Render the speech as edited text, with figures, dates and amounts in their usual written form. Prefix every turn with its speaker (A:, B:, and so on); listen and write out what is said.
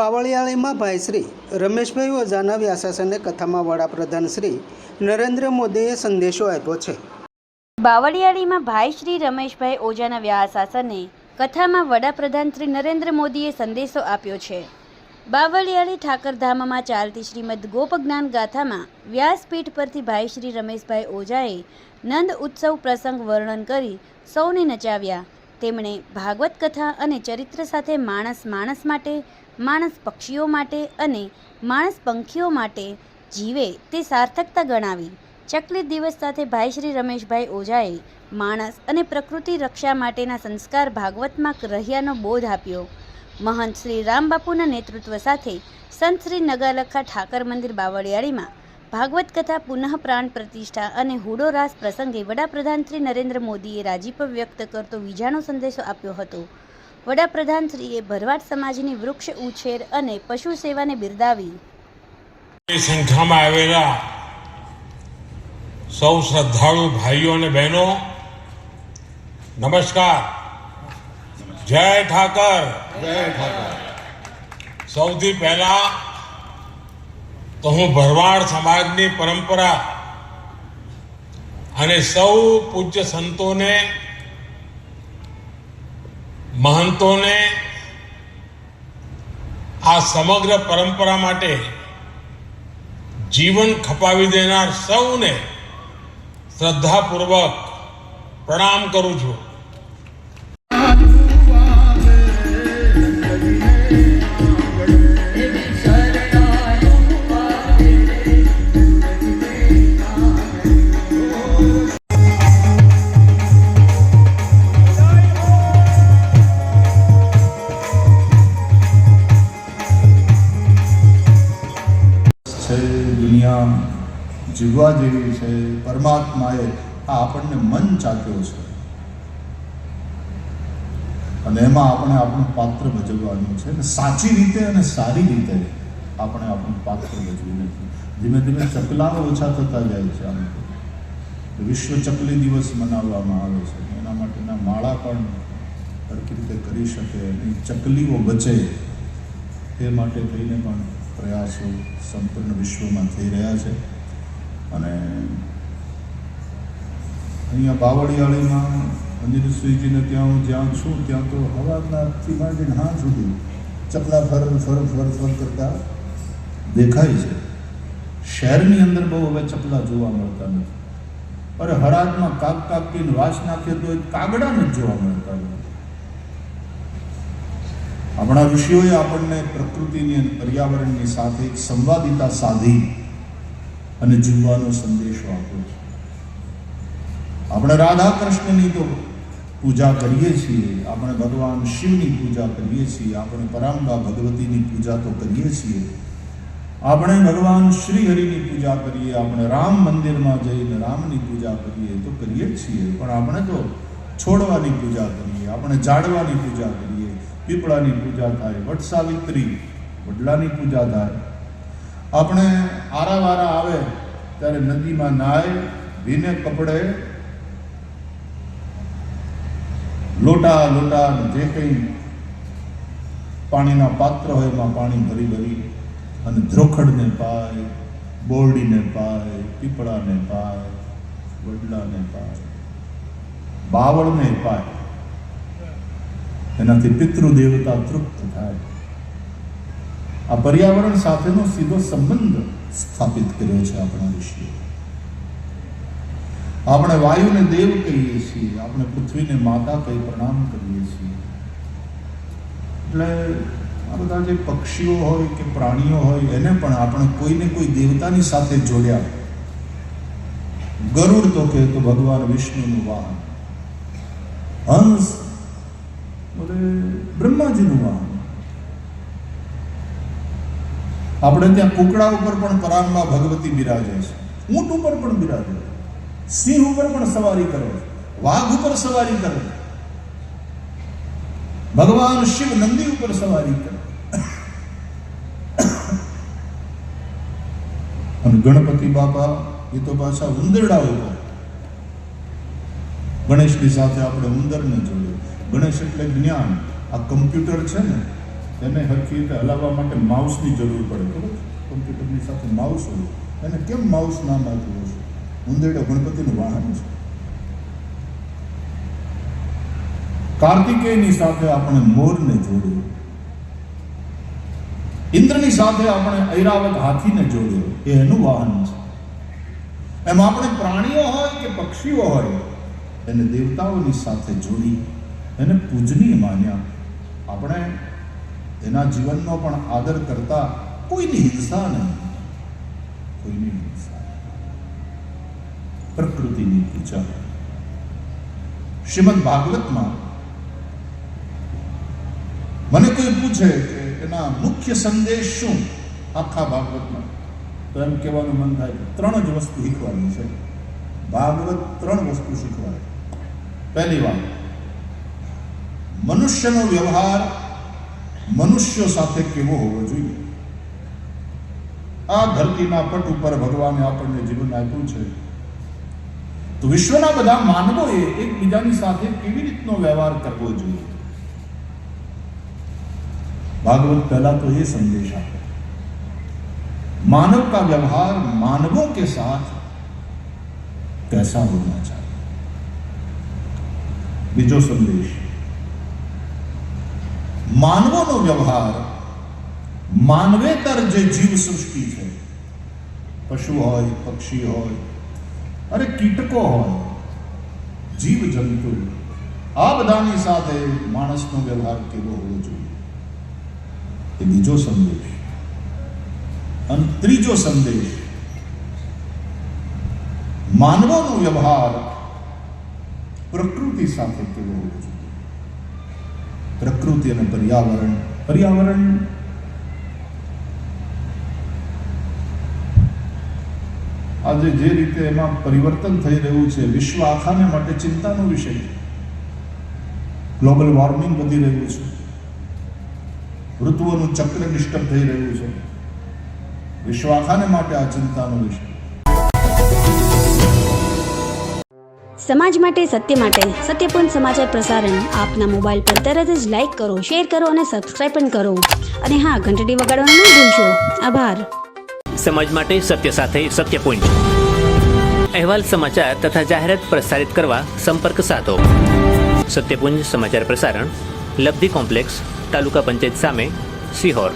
A: બાવળિયાળીમાં ભાઈ શ્રી રમેશભાઈ ઓઝાના વ્યાસાસને કથામાં વડાપ્રધાન શ્રી નરેન્દ્ર મોદીએ સંદેશો આપ્યો છે.
B: બાવળિયાળીમાં ભાઈ શ્રી રમેશભાઈ ઓઝાના વ્યાસાસને કથામાં વડાપ્રધાન શ્રી નરેન્દ્ર મોદીએ સંદેશો આપ્યો છે. બાવળિયાળી ઠાકરધામમાં ચાલતી શ્રીમદ ગોપજ્ઞાન ગાથામાં વ્યાસપીઠ પરથી ભાઈ શ્રી રમેશભાઈ ઓઝાએ નંદ ઉત્સવ પ્રસંગ વર્ણન કરી સૌને નચાવ્યા. તેમણે ભાગવત કથા અને ચરિત્ર સાથે માણસ માટે, માણસ પક્ષીઓ માટે અને માણસ પંખીઓ માટે જીવે તે સાર્થકતા ગણાવી. ચકલી દિવસ સાથે ભાઈ શ્રી રમેશભાઈ ઓઝાએ માણસ અને પ્રકૃતિ રક્ષા માટેના સંસ્કાર ભાગવતમાં રહ્યાનો બોધ આપ્યો. મહંત શ્રી રામબાપુના નેતૃત્વ સાથે સંત શ્રી નગાલખા ઠાકર મંદિર બાવળિયાળીમાં ભાગવત કથા પુનઃ પ્રાણ પ્રતિષ્ઠા અને હુડો રાસ પ્રસંગે વડાપ્રધાન શ્રી નરેન્દ્ર મોદીએ રાજીપો વ્યક્ત કરતો વિજાણો સંદેશો આપ્યો હતો. વડાપ્રધાન શ્રીએ ભરવાડ સમાજની વૃક્ષ ઉછેર અને પશુ સેવાને બિરદાવી.
C: સંખ્યામાં આવેલા સૌ શ્રદ્ધાળુ ભાઈઓ અને બહેનો, નમસ્કાર. જય ઠાકર. સૌથી પહેલા તો હું ભરવાડ સમાજની પરંપરા અને સૌ પૂજ્ય સંતોને, મહંતોને, આ સમગ્ર પરંપરા માટે જીવન ખપાવી દેનાર સૌને શ્રદ્ધાપૂર્વક પ્રણામ કરું છું.
D: દુનિયા જીવવા જેવી છે. પરમાત્માએ આ આપણને મન ચાખ્યો છે અને એમાં આપણે આપણું પાત્ર ભજવવાનું છે અને સાચી રીતે અને સારી રીતે આપણે આપણું પાત્ર ભજવીને ધીમે ધીમે ચકલાઓ ઓછા થતા જાય છે. આમ વિશ્વ ચકલી દિવસ મનાવવામાં આવે છે. એના માટેના માળા પણ સરખી રીતે કરી શકે અને ચકલીઓ બચે તે માટે થઈને પણ પ્રયાસો સંપૂર્ણ વિશ્વમાં થઈ રહ્યા છે. અને અહીંયા બાવળિયાળીમાં અંજનેશ્વરીજીને ત્યાં હું જ્યાં છું ત્યાં તો હવાનાથી માંડીને હા સુધી ચકલા ફર કરતા દેખાય છે. શહેરની અંદર બહુ હવે ચકલા જોવા મળતા નથી. અરે હળાદમાં કાકીને વાસ નાખીએ તો કાગડા જ જોવા મળતા નથી. આપણા ઋષિઓએ આપણને પ્રકૃતિની અને પર્યાવરણની સાથે એક સંવાદિતા સાધી અને જીવવાનો સંદેશો આપ્યો છે. આપણે રાધા કૃષ્ણની તો પૂજા કરીએ છીએ, આપણે ભગવાન શિવની પૂજા કરીએ છીએ, આપણે પરાંબા ભગવતીની પૂજા તો કરીએ છીએ, આપણે ભગવાન શ્રી હરિની પૂજા કરીએ, આપણે રામ મંદિરમાં જઈને રામની પૂજા કરીએ તો કરીએ જ છીએ. પણ આપણે તો છોડવાની પૂજા કરીએ, આપણે ઝાડવાની પૂજા કરીએ, પીપળાની પૂજા થાય, વટ સાવિત્રી વડલાની પૂજા થાય. આપણે આરાવારા આવે ત્યારે નદીમાં નાય, ભીને કપડે લોટા જે કંઈ પાણીના પાત્ર હોય એમાં પાણી ભરી અને ધ્રોખડને પાય, બોરડીને પાય, પીપળાને પાય, વડલાને પાય, બાવળને પાય. એનાથી પિતૃદેવતા તૃપ્ત થાય. આ પર્યાવરણ સાથેનો સીધો સંબંધ સ્થાપિત કર્યો છે આપણા ઋષિએ. આપણે વાયુને દેવ કહીએ છીએ, આપણે પૃથ્વીને માતા કહી પ્રણામ કરીએ છીએ. એટલે આ બધા જે પક્ષીઓ હોય કે પ્રાણીઓ હોય એને પણ આપણે કોઈને કોઈ દેવતાની સાથે જોડ્યા. ગરુડ તો કે તો ભગવાન વિષ્ણુનું વાહન, હંસ બ્રહ્માજીનું વાહન. આપણે ત્યાં કુકડા ઉપર પણ પરાંબા ભગવતી બિરાજે છે, ઊંટ ઉપર પણ બિરાજે છે, સિંહ ઉપર પણ સવારી કરે છે, વાઘ ઉપર સવારી કરે છે, ભગવાન શિવ નંદી ઉપર સવારી કરે અને ગણપતિ બાપા એ તો પાછા ઉંદરડા ઉપર. ગણેશની સાથે આપણે ઉંદરને જોડ્યો. ગણેશ એટલે જ્ઞાન. આ કમ્પ્યુટર છે ને એને હરખી રીતે હલાવવા માટે માઉસની જરૂર પડે, ખબર છે? કોમ્પ્યુટરની સાથે માઉસ હોય. એને કેમ માઉસ નામ આપ્યું હશે? ઉંદેડો ગણપતિનું વાહન છે. કાર્તિકેયની સાથે આપણે મોરને જોડ્યો, ઇન્દ્રની સાથે આપણે ઐરાવત હાથીને જોડ્યો, એ એનું વાહન છે. એમ આપણે પ્રાણીઓ હોય કે પક્ષીઓ હોય એને દેવતાઓની સાથે જોડી એને પૂજનીય માન્યા. આપણે એના જીવનનો પણ આદર કરતા, કોઈની હિંસા નહીં, કોઈની હિંસા, પ્રકૃતિની પૂજા. શ્રીમદ ભાગવતમાં મને કોઈ પૂછે કે એના મુખ્ય સંદેશ શું આખા ભાગવતમાં, તો એમ કહેવાનું મન થાય કે 3 જ વસ્તુ શીખવાની છે. ભાગવત 3 વસ્તુ શીખવાડે. પહેલી વાત, મનુષ્યનો વ્યવહાર મનુષ્યો સાથે કેવો હોવો જોઈએ. આ ધરતીના પટ ઉપર ભગવાને આપણને જીવન આપ્યું છે, તો વિશ્વના બધા માનવોએ એકબીજાની સાથે કેવી રીતનો વ્યવહાર કરવો જોઈએ. भागवत पहला तो ये संदेश आता है, मानव का व्यवहार मानवों के साथ कैसा होना चाहिए. बीजो संदेश, मानवों व्यवहार मानवेतर जे जीव सृष्टि है, पशु होय, पक्षी होय, अरे कीटको होय, जीव जंतु, आ बधानी साथे मानसनो व्यवहार केवो होवो જોઈએ. એ બીજો સંદેશ. અને ત્રીજો સંદેશ, માનવોનો વ્યવહાર પ્રકૃતિ સાથે કેવો હોવો જોઈએ. પ્રકૃતિ અને પર્યાવરણ. પર્યાવરણ આજે જે રીતે એમાં પરિવર્તન થઈ રહ્યું છે, વિશ્વ આખાને માટે ચિંતાનો વિષય છે. ગ્લોબલ વોર્મિંગ વધી રહ્યું છે, ઋતુઓનું ચક્ર ડિસ્ટર્બ થઈ રહ્યું છે, વિશ્વ આખાને માટે આ ચિંતાનો વિષય.
B: સમાજ માટે, સત્ય માટે, સત્યપૂર્ણ સમાચાર પ્રસારણ આપના મોબાઈલ પર તરત જ લાઈક કરો, શેર કરો અને સબસ્ક્રાઈબ પણ કરો. અને હા, ઘંટડી વગાડવાનું ન ભૂલશો. આભાર.
E: સમાજ માટે સત્ય સાથે સત્યપુંજ. અહેવાલ, સમાચાર તથા જાહેરાત પ્રસારિત કરવા સંપર્ક સાધો. સત્યપુંજ સમાચાર પ્રસારણ, લબ્ધિ કોમ્પ્લેક્સ, તાલુકા પંચાયત સામે, સિહોર.